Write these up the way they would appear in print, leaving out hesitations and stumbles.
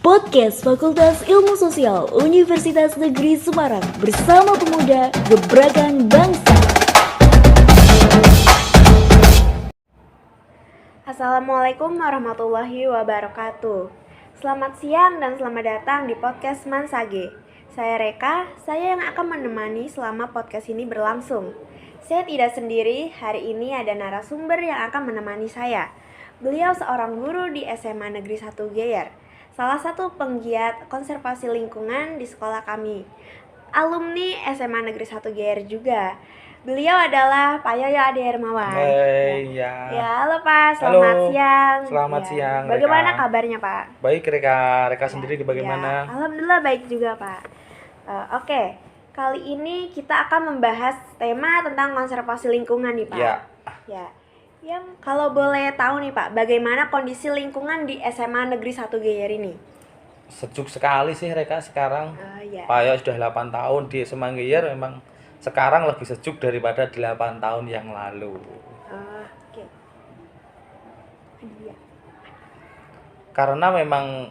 Podcast Fakultas Ilmu Sosial Universitas Negeri Semarang bersama pemuda gebrakan bangsa. Assalamualaikum warahmatullahi wabarakatuh. Selamat siang dan selamat datang di podcast Mansage. Saya Reka, saya yang akan menemani selama podcast ini berlangsung. Saya tidak sendiri, hari ini ada narasumber yang akan menemani saya. Beliau seorang guru di SMA Negeri 1 Geyer, salah satu penggiat konservasi lingkungan di sekolah kami. Alumni SMA Negeri 1 Geyer juga. Beliau adalah Pak Yoyo Ade Hermawan. Ya, halo Pak, selamat siang. Selamat siang, Reka. Bagaimana kabarnya Pak? Baik, Reka sendiri bagaimana? Ya, alhamdulillah baik juga Pak. Oke, kali ini kita akan membahas tema tentang konservasi lingkungan nih Pak. Ya. Yang kalau boleh tahu nih Pak, bagaimana kondisi lingkungan di SMA Negeri 1 Geyer ini? Sejuk sekali sih Reka sekarang. Ya. Pak Yo sudah 8 tahun di SMA Geyer, memang sekarang lebih sejuk daripada 8 tahun yang lalu. Oke. Ya. Karena memang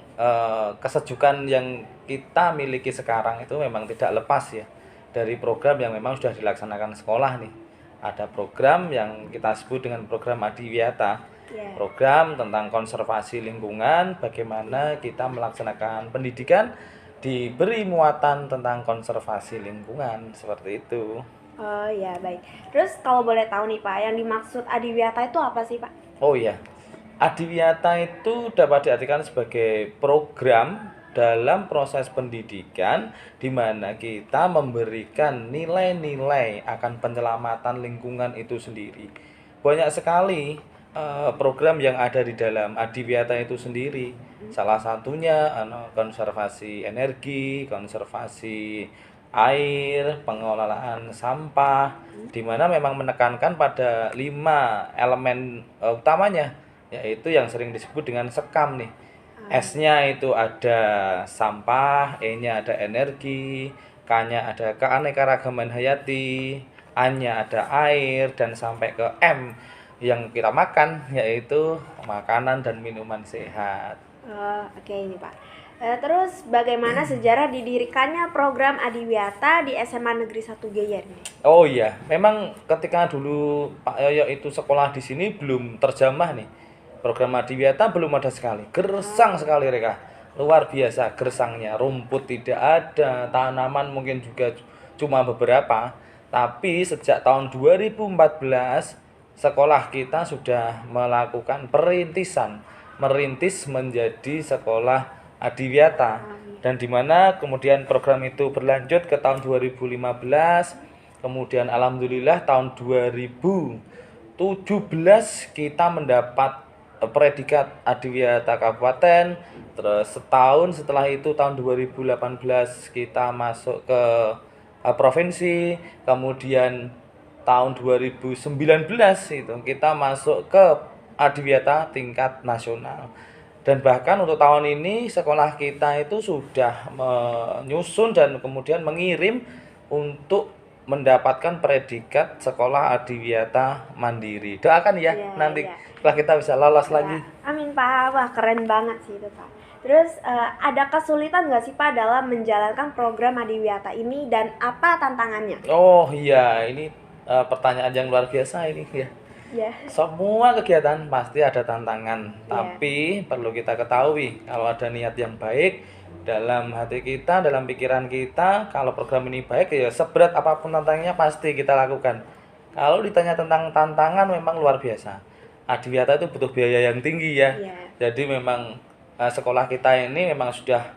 kesejukan yang kita miliki sekarang itu memang tidak lepas ya dari program yang memang sudah dilaksanakan sekolah nih. Ada program yang kita sebut dengan program Adiwiyata. Program tentang konservasi lingkungan, bagaimana kita melaksanakan pendidikan diberi muatan tentang konservasi lingkungan, seperti itu. Oh ya, baik. Terus kalau boleh tahu nih Pak, yang dimaksud Adiwiyata itu apa sih Pak? Oh iya, Adiwiyata itu dapat diartikan sebagai program dalam proses pendidikan di mana kita memberikan nilai-nilai akan penyelamatan lingkungan itu sendiri. Banyak sekali program yang ada di dalam Adiwiyata itu sendiri. Salah satunya konservasi energi, konservasi air, pengelolaan sampah, di mana memang menekankan pada 5 elemen utamanya, yaitu yang sering disebut dengan sekam nih. S-nya itu ada sampah, E-nya ada energi, K-nya ada keanekaragaman hayati, A-nya ada air, dan sampai ke M yang kita makan, yaitu makanan dan minuman sehat. Oke ini Pak. Terus bagaimana sejarah didirikannya program Adiwiyata di SMA Negeri 1 Geyer nih? Oh iya, memang ketika dulu Pak Yoyo itu sekolah di sini belum terjamah nih. Program Adiwiyata belum ada sekali. Gersang sekali Reka. Luar biasa gersangnya. Rumput tidak ada, tanaman mungkin juga cuma beberapa. Tapi sejak tahun 2014 sekolah kita sudah melakukan merintis menjadi sekolah Adiwiyata, dan di mana kemudian program itu berlanjut ke tahun 2015, kemudian alhamdulillah tahun 2017 kita mendapat predikat Adiwiyata Kabupaten. Terus setahun setelah itu tahun 2018 kita masuk ke provinsi, kemudian tahun 2019 itu kita masuk ke Adiwiyata tingkat nasional. Dan bahkan untuk tahun ini sekolah kita itu sudah menyusun dan kemudian mengirim untuk mendapatkan predikat sekolah Adiwiyata Mandiri. Doakan ya, nanti setelah kita bisa lolos lagi. Amin Pak, wah keren banget sih itu Pak. Terus ada kesulitan nggak sih Pak dalam menjalankan program Adiwiyata ini dan apa tantangannya? Oh iya, ini pertanyaan yang luar biasa ini ya. Semua kegiatan pasti ada tantangan, tapi perlu kita ketahui kalau ada niat yang baik dalam hati kita, dalam pikiran kita, kalau program ini baik ya seberat apapun tantangannya pasti kita lakukan. Kalau ditanya tentang tantangan memang luar biasa. Adiwiyata itu butuh biaya yang tinggi ya. Jadi memang sekolah kita ini memang sudah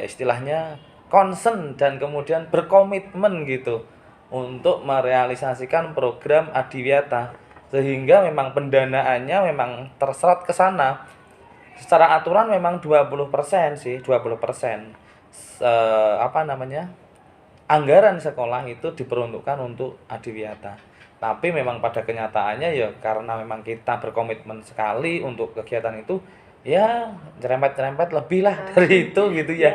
istilahnya concern dan kemudian berkomitmen gitu untuk merealisasikan program Adiwiyata, sehingga memang pendanaannya memang terserap ke sana. Secara aturan memang 20% sih, 20% anggaran sekolah itu diperuntukkan untuk Adiwiyata. Tapi memang pada kenyataannya ya karena memang kita berkomitmen sekali untuk kegiatan itu, ya nyerempet lebih lah dari itu gitu ya.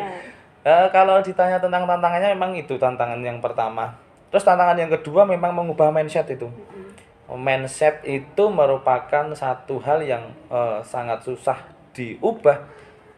Kalau ditanya tentang tantangannya memang itu tantangan yang pertama. Terus tantangan yang kedua memang mengubah mindset itu. Mindset itu merupakan satu hal yang sangat susah diubah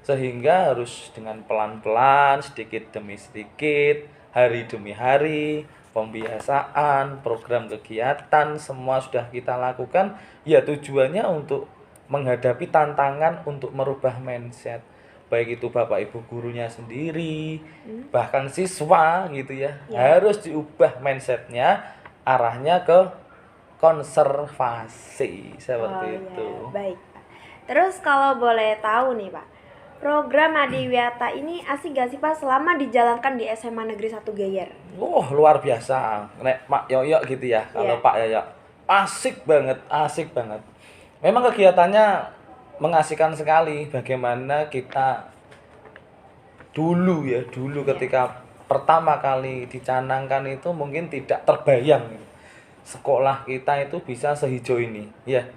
Sehingga harus dengan pelan-pelan, sedikit demi sedikit, hari demi hari, pembiasaan, program kegiatan, semua sudah kita lakukan, ya tujuannya untuk menghadapi tantangan untuk merubah mindset. Baik itu Bapak Ibu gurunya sendiri, bahkan siswa gitu ya, harus diubah mindsetnya, arahnya ke konservasi, seperti itu. Baik, Pak. Terus kalau boleh tahu nih, Pak, program Adiwiyata ini asik gak sih, Pak, selama dijalankan di SMA Negeri 1 Geyer? Luar biasa. Nek Mak Yoyo gitu ya, kalau Pak Yoyo. Asik banget. Memang kegiatannya mengasihkan sekali. Bagaimana kita dulu ketika pertama kali dicanangkan itu mungkin tidak terbayang gitu. Sekolah kita itu bisa sehijau ini. Ya,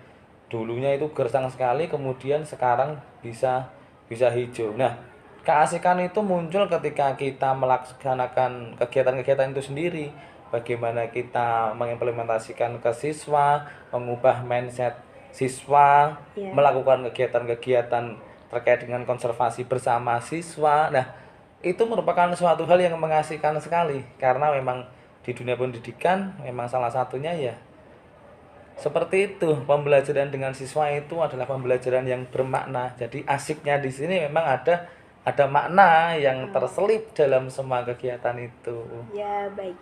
dulunya itu gersang sekali, kemudian sekarang bisa hijau. Nah, keasikan itu muncul ketika kita melaksanakan kegiatan-kegiatan itu sendiri. Bagaimana kita mengimplementasikan ke siswa, mengubah mindset siswa, melakukan kegiatan-kegiatan terkait dengan konservasi bersama siswa. Nah, itu merupakan suatu hal yang mengasihkan sekali, karena memang di dunia pendidikan memang salah satunya ya seperti itu, pembelajaran dengan siswa itu adalah pembelajaran yang bermakna. Jadi asiknya di sini memang ada makna yang terselip dalam semua kegiatan itu. Ya, baik.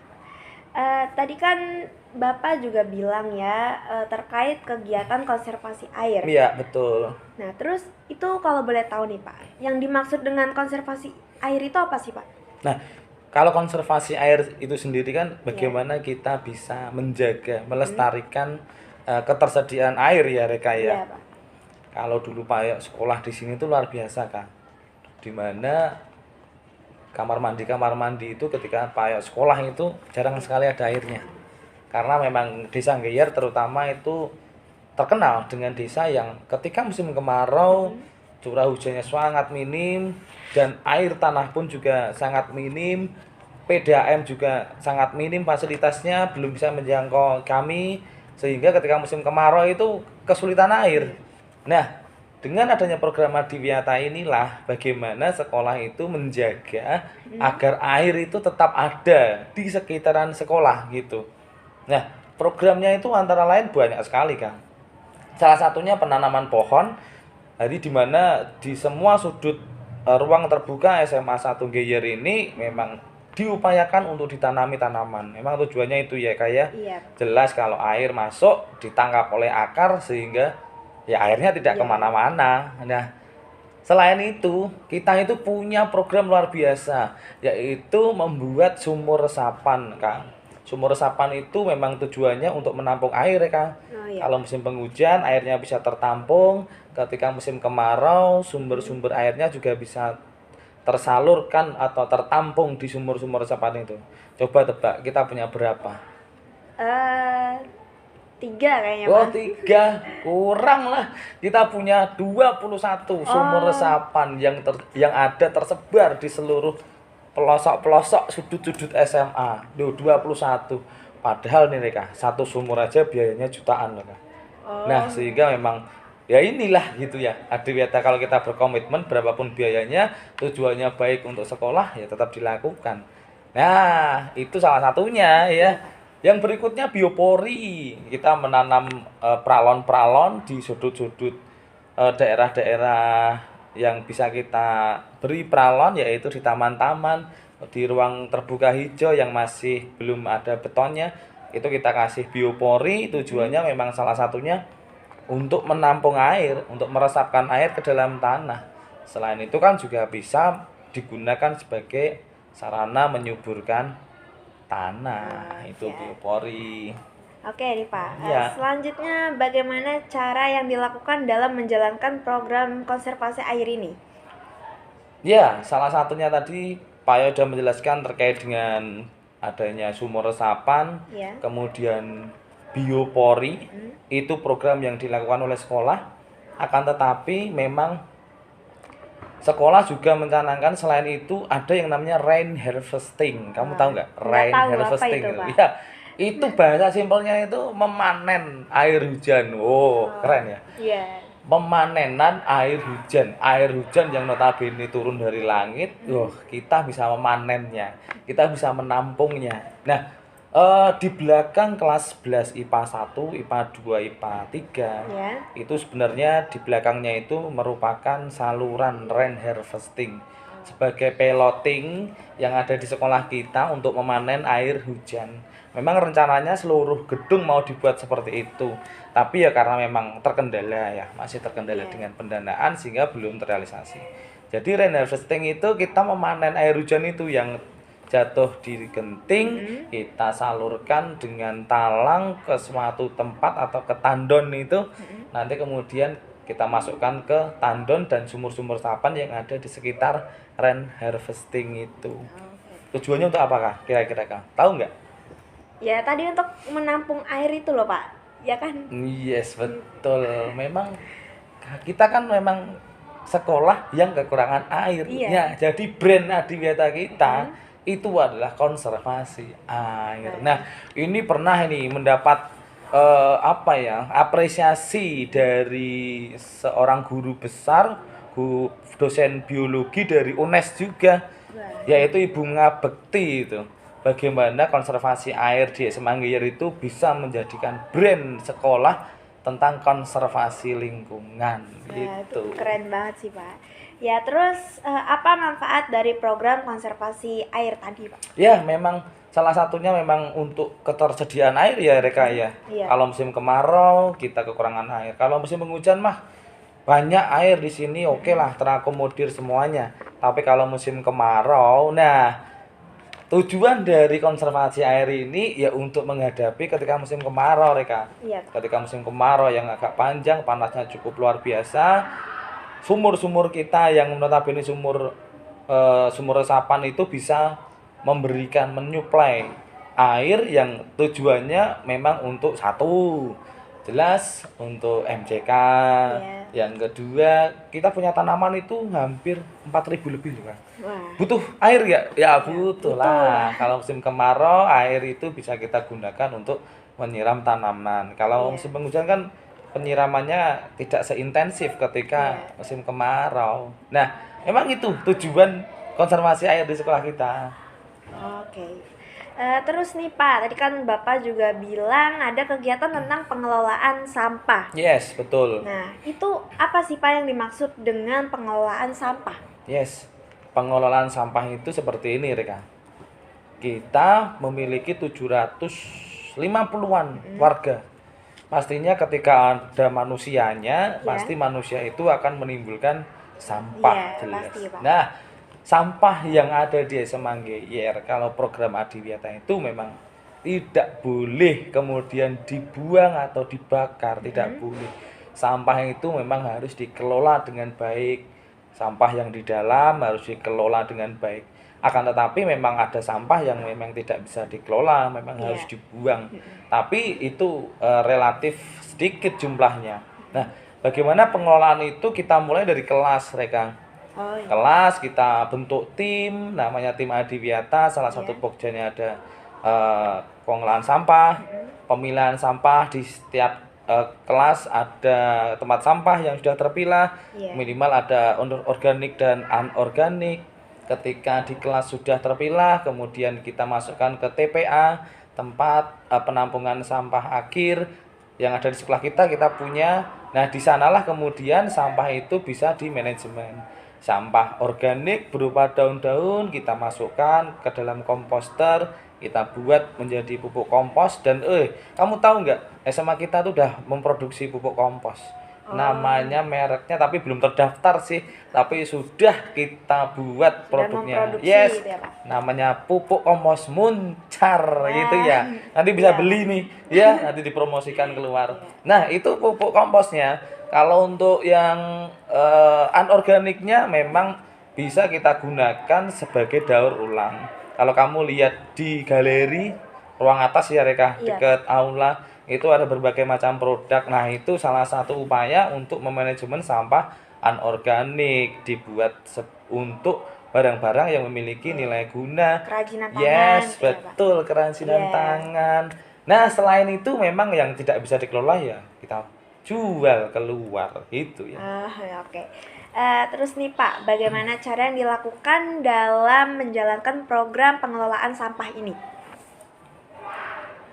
Tadi kan Bapak juga bilang ya terkait kegiatan konservasi air. Iya, betul. Nah, terus itu kalau boleh tahu nih, Pak, yang dimaksud dengan konservasi air itu apa sih, Pak? Nah, kalau konservasi air itu sendiri kan bagaimana kita bisa menjaga, melestarikan ketersediaan air ya, Reka ya. Iya, Pak. Kalau dulu Pak sekolah di sini tuh luar biasa kan. Dimana kamar mandi itu ketika Pak sekolah itu jarang sekali ada airnya. Karena memang desa Geyer terutama itu terkenal dengan desa yang ketika musim kemarau curah hujannya sangat minim dan air tanah pun juga sangat minim. PDAM juga sangat minim, fasilitasnya belum bisa menjangkau kami, sehingga ketika musim kemarau itu kesulitan air. Nah, dengan adanya program Adiwiyata inilah bagaimana sekolah itu menjaga agar air itu tetap ada di sekitaran sekolah gitu. Nah, programnya itu antara lain banyak sekali kan. Salah satunya penanaman pohon. Jadi di mana di semua sudut ruang terbuka SMA 1 Geyer ini memang diupayakan untuk ditanami tanaman. Memang tujuannya itu ya kayak jelas kalau air masuk ditangkap oleh akar sehingga ya airnya tidak kemana-mana. Nah, selain itu kita itu punya program luar biasa, yaitu membuat sumur resapan, Kang. Sumur resapan itu memang tujuannya untuk menampung air, Kang. Kalau musim penghujan airnya bisa tertampung, ketika musim kemarau sumber-sumber airnya juga bisa tersalurkan atau tertampung di sumur-sumur resapan itu. Coba tebak kita punya berapa? 3 kayaknya, Oh, Pak. 3. Kurang lah. Kita punya 21 sumur resapan yang ada tersebar di seluruh pelosok-pelosok sudut-sudut SMA. 21. Padahal nih mereka satu sumur aja biayanya jutaan loh. Nah, sehingga memang ya inilah gitu ya. Adiwiyata kalau kita berkomitmen berapapun biayanya, tujuannya baik untuk sekolah ya tetap dilakukan. Nah, itu salah satunya ya. Yang berikutnya biopori. Kita menanam pralon-pralon di sudut-sudut daerah-daerah yang bisa kita beri pralon, yaitu di taman-taman, di ruang terbuka hijau yang masih belum ada betonnya. Itu kita kasih biopori, tujuannya memang salah satunya untuk menampung air, untuk meresapkan air ke dalam tanah. Selain itu kan juga bisa digunakan sebagai sarana menyuburkan tanah. Itu biopori. Oke nih, Pak. Ya. Selanjutnya bagaimana cara yang dilakukan dalam menjalankan program konservasi air ini? Ya, salah satunya tadi Pak Yo sudah menjelaskan terkait dengan adanya sumur resapan, kemudian biopori. Itu program yang dilakukan oleh sekolah. Akan tetapi memang sekolah juga mencanangkan selain itu ada yang namanya rain harvesting. Kamu tahu nggak? Rain harvesting. Ya, itu bahasa simpelnya itu memanen air hujan. Oh, keren ya. Iya. pemanenan air hujan. Air hujan yang notabene turun dari langit, kita bisa memanennya, kita bisa menampungnya. Nah, di belakang kelas 11 IPA 1, IPA 2, IPA 3, Ya. itu sebenarnya di belakangnya itu merupakan saluran rain harvesting sebagai piloting yang ada di sekolah kita untuk memanen air hujan. Memang rencananya seluruh gedung mau dibuat seperti itu, tapi ya karena memang terkendala ya, masih terkendala dengan pendanaan sehingga belum terrealisasi. Jadi rain harvesting itu kita memanen air hujan itu yang jatuh di genting, kita salurkan dengan talang ke suatu tempat atau ke tandon itu, nanti kemudian kita masukkan ke tandon dan sumur-sumur resapan yang ada di sekitar rain harvesting itu. Tujuannya untuk apakah kira-kira Kak? Tahu nggak? Ya tadi untuk menampung air itu loh Pak, ya kan? Yes, betul. Memang kita kan memang sekolah yang kekurangan air. Iya. Ya, jadi brand Adiwiyata kita itu adalah konservasi air. Nah, ini pernah mendapat apresiasi dari seorang guru besar, dosen biologi dari UNES juga, yaitu Ibu Ngabekti itu. Bagaimana konservasi air di SMA Anggier itu bisa menjadikan brand sekolah tentang konservasi lingkungan. Nah, itu Gitu. keren banget sih Pak. Ya terus apa manfaat dari program konservasi air tadi Pak? Ya, memang salah satunya memang untuk ketersediaan air ya Reka ya. Iya. Kalau musim kemarau kita kekurangan air. Kalau musim penghujan mah banyak air di sini, oke lah, terakomodir semuanya. Tapi kalau musim kemarau, nah tujuan dari konservasi air ini ya untuk menghadapi ketika musim kemarau Reka. Iya. Ketika musim kemarau yang agak panjang, panasnya cukup luar biasa, sumur-sumur kita yang notabene sumur resapan itu bisa menyuplai air yang tujuannya memang untuk satu, jelas untuk MCK. Yang kedua, kita punya tanaman itu hampir 4.000 lebih loh Kak. Wah. Butuh air ya? Ya butuh lah. Kalau musim kemarau air itu bisa kita gunakan untuk menyiram tanaman. Kalau musim penghujan kan penyiramannya tidak seintensif ketika musim kemarau. Nah, memang itu tujuan konservasi air di sekolah kita. Oke. Terus nih Pak, tadi kan Bapak juga bilang ada kegiatan tentang pengelolaan sampah. Yes, betul. Nah, itu apa sih Pak yang dimaksud dengan pengelolaan sampah? Yes. Pengelolaan sampah itu seperti ini, Reka. Kita memiliki 750-an warga. Pastinya ketika ada manusianya, pasti manusia itu akan menimbulkan sampah, Iya, jelas. pasti, Pak. Nah, sampah yang ada di SMA Anggier kalau program Adiwiyata itu memang tidak boleh kemudian dibuang atau dibakar, tidak boleh. Sampah itu memang harus dikelola dengan baik. Sampah yang di dalam harus dikelola dengan baik. Akan tetapi memang ada sampah yang memang tidak bisa dikelola, memang harus dibuang. Tapi itu relatif sedikit jumlahnya. Nah, bagaimana pengelolaan itu kita mulai dari kelas, Reka. Kelas kita bentuk tim, namanya tim Adiwiyata. Salah satu pokjanya ada pengelolaan sampah, pemilahan sampah di setiap kelas ada tempat sampah yang sudah terpilah, minimal ada organik dan anorganik. Ketika di kelas sudah terpilah, kemudian kita masukkan ke TPA, tempat penampungan sampah akhir yang ada di sekolah kita punya. Nah, di sanalah kemudian sampah itu bisa dimanajemen. Sampah organik berupa daun-daun kita masukkan ke dalam komposter, kita buat menjadi pupuk kompos. Dan kamu tahu nggak, SMA kita tuh udah memproduksi pupuk kompos. Namanya mereknya tapi belum terdaftar sih, tapi sudah kita buat produknya. Yes, namanya pupuk kompos Muncar gitu ya. Nanti bisa beli nih ya, nanti dipromosikan keluar. Nah, itu pupuk komposnya. Kalau untuk yang anorganiknya memang bisa kita gunakan sebagai daur ulang. Kalau kamu lihat di galeri ruang atas ya Reka, dekat aula, itu ada berbagai macam produk. Nah, itu salah satu upaya untuk memanajemen sampah anorganik, dibuat untuk barang-barang yang memiliki nilai guna. Kerajinan tangan. Yes, betul, kerajinan tangan. Nah, selain itu memang yang tidak bisa dikelola ya kita jual keluar gitu ya. Oke. Terus nih Pak, bagaimana cara yang dilakukan dalam menjalankan program pengelolaan sampah ini?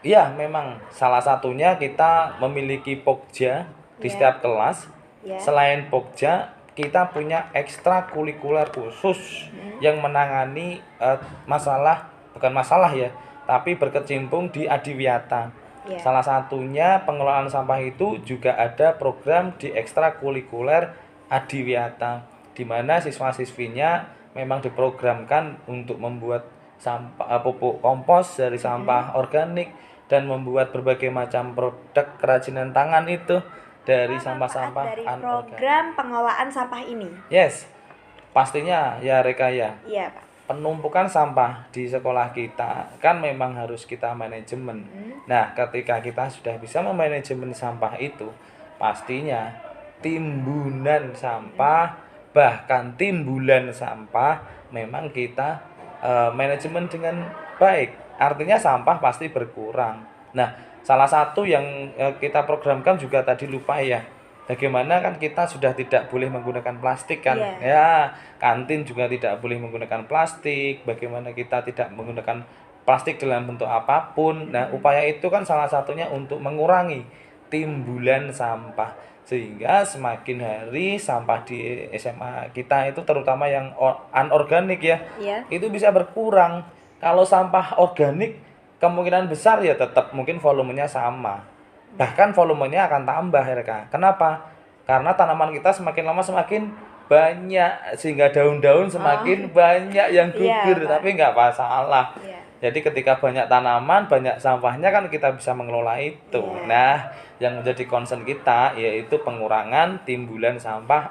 Iya, memang salah satunya kita memiliki Pokja di Ya. setiap kelas. Ya. Selain Pokja, kita punya ekstrakurikuler khusus yang menangani bukan masalah ya, tapi berkecimpung di Adiwiyata. Ya. Salah satunya pengelolaan sampah itu juga ada program di ekstrakurikuler Adiwiyata, di mana siswa-siswinya memang diprogramkan untuk membuat pupuk kompos dari sampah organik dan membuat berbagai macam produk kerajinan tangan itu dari sampah-sampah Dari anorganik. program pengelolaan sampah ini. Yes, pastinya ya Reka ya. Iya Pak. Penumpukan sampah di sekolah kita kan memang harus kita manajemen. Nah, ketika kita sudah bisa memanajemen sampah itu, pastinya timbunan sampah, bahkan timbulan sampah memang kita manajemen dengan baik. Artinya sampah pasti berkurang. Nah, salah satu yang kita programkan juga tadi lupa ya. Bagaimana kan kita sudah tidak boleh menggunakan plastik kan? Iya. Ya, kantin juga tidak boleh menggunakan plastik. Bagaimana kita tidak menggunakan plastik dalam bentuk apapun. Nah, upaya itu kan salah satunya untuk mengurangi timbulan sampah. Sehingga semakin hari sampah di SMA kita itu terutama yang anorganik ya, Iya. itu bisa berkurang. Kalau sampah organik kemungkinan besar ya tetap mungkin volumenya sama. Bahkan volumenya akan tambah ya Kak. Kenapa? Karena tanaman kita semakin lama semakin banyak sehingga daun-daun semakin banyak yang gugur, Iya, Pak. tapi nggak masalah. Iya. Jadi ketika banyak tanaman, banyak sampahnya kan kita bisa mengelola itu. Iya. Nah, yang menjadi concern kita yaitu pengurangan timbulan sampah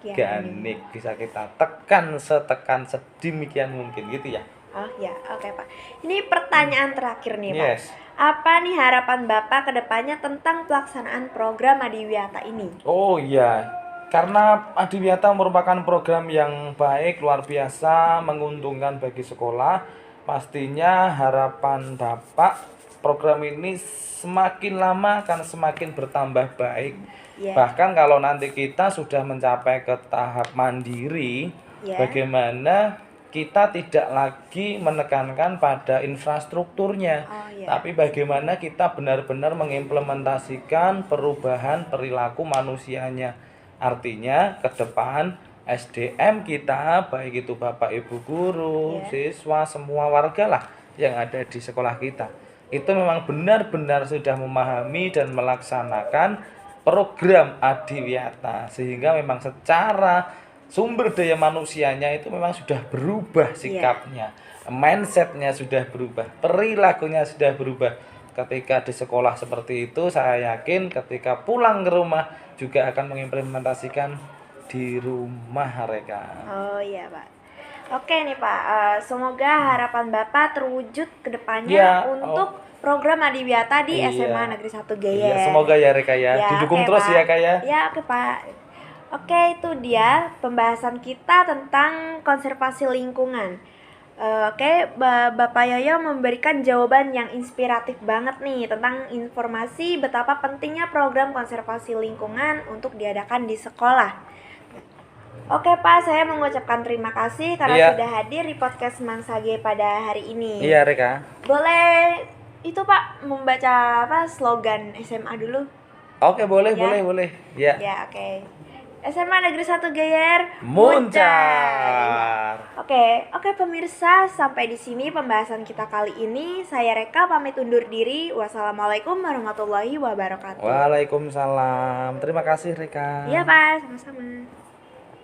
anorganik. Bisa kita tekan sedemikian mungkin gitu ya. Oh ya, oke Pak. Ini pertanyaan terakhir nih Pak. Yes. Apa nih harapan Bapak ke depannya tentang pelaksanaan program Adiwiyata ini? Oh iya, karena Adiwiyata merupakan program yang baik, luar biasa, menguntungkan bagi sekolah. Pastinya harapan Bapak program ini semakin lama akan semakin bertambah baik. Ya. Bahkan kalau nanti kita sudah mencapai ke tahap mandiri, Ya. bagaimana kita tidak lagi menekankan pada infrastrukturnya, Oh, iya. tapi bagaimana kita benar-benar mengimplementasikan perubahan perilaku manusianya. Artinya ke depan SDM kita, baik itu Bapak Ibu guru, siswa, semua warga lah yang ada di sekolah kita, itu memang benar-benar sudah memahami dan melaksanakan program Adiwiyata, sehingga memang secara sumber daya manusianya itu memang sudah berubah sikapnya, mindsetnya sudah berubah, perilakunya sudah berubah. Ketika di sekolah seperti itu, saya yakin ketika pulang ke rumah juga akan mengimplementasikan di rumah mereka. Oh iya Pak. Oke nih Pak, semoga harapan Bapak terwujud ke depannya Ya, untuk program Adiwiyata di Iya. SMA Negeri 1 Iya, Geyer. semoga ya Reka ya, didukung oke, terus Pak. ya Kak ya. Ya oke Pak. Oke, itu dia pembahasan kita tentang konservasi lingkungan. Oke, Bapak Yoyo memberikan jawaban yang inspiratif banget nih tentang informasi betapa pentingnya program konservasi lingkungan untuk diadakan di sekolah. Oke Pak, saya mengucapkan terima kasih karena Iya. sudah hadir di podcast Mansage pada hari ini. Iya Reka. Boleh itu Pak membaca slogan SMA dulu? Oke, boleh, Ya. boleh. Ya. Ya, oke. SMA Negeri 1 Geyer Muncar. Oke pemirsa, sampai di sini pembahasan kita kali ini. Saya Reka pamit undur diri. Wassalamualaikum warahmatullahi wabarakatuh. Waalaikumsalam. Terima kasih Reka. Iya Pak, sama-sama.